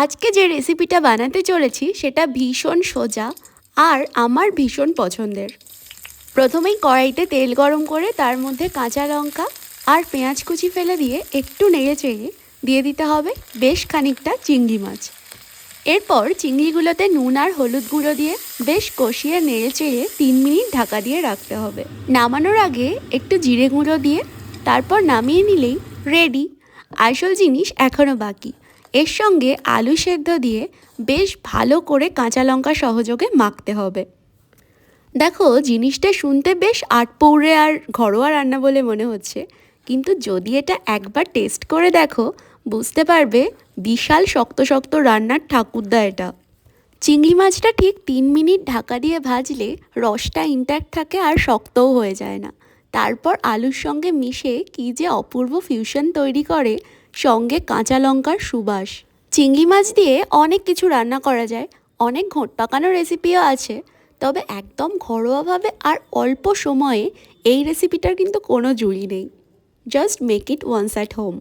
আজকে যে রেসিপিটা বানাতে চলেছি সেটা ভীষণ সোজা আর আমার ভীষণ পছন্দের। প্রথমেই কড়াইতে তেল গরম করে তার মধ্যে কাঁচা লঙ্কা আর পেঁয়াজ কুচি ফেলে দিয়ে একটু নেড়ে চেড়ে দিয়ে দিতে হবে বেশ খানিকটা চিংড়ি মাছ। এরপর চিংড়িগুলোতে নুন আর হলুদ গুঁড়ো দিয়ে বেশ কষিয়ে নেড়ে চেড়ে 3 মিনিট ঢাকা দিয়ে রাখতে হবে। নামানোর আগে একটু জিরে গুঁড়ো দিয়ে তারপর নামিয়ে নিলেই রেডি। আসল জিনিস এখনও বাকি। এর সঙ্গে আলু সেদ্ধ দিয়ে বেশ ভালো করে কাঁচা লঙ্কা সহযোগে মাখতে হবে। দেখো, জিনিসটা শুনতে বেশ আটপৌরে আর ঘরোয়া রান্না বলে মনে হচ্ছে, কিন্তু যদি এটা একবার টেস্ট করে দেখো বুঝতে পারবে বিশাল শক্ত শক্ত রান্নার ঠাকুরদা এটা। চিংড়ি মাছটা ঠিক 3 মিনিট ঢাকা দিয়ে ভাজলে রসটা ইনট্যাক্ট থাকে আর শক্তও হয়ে যায় না। তারপর আলুর সঙ্গে মিশে কী যে অপূর্ব ফিউশন তৈরি করে, সঙ্গে কাঁচা লঙ্কার সুবাস। চিংড়ি মাছ দিয়ে অনেক কিছু রান্না করা যায়, অনেক ঘোঁট পাকানো রেসিপিও আছে, তবে একদম ঘরোয়াভাবে আর অল্প সময়ে এই রেসিপিটার কিন্তু কোনো জুড়ি নেই। Just make it once at home.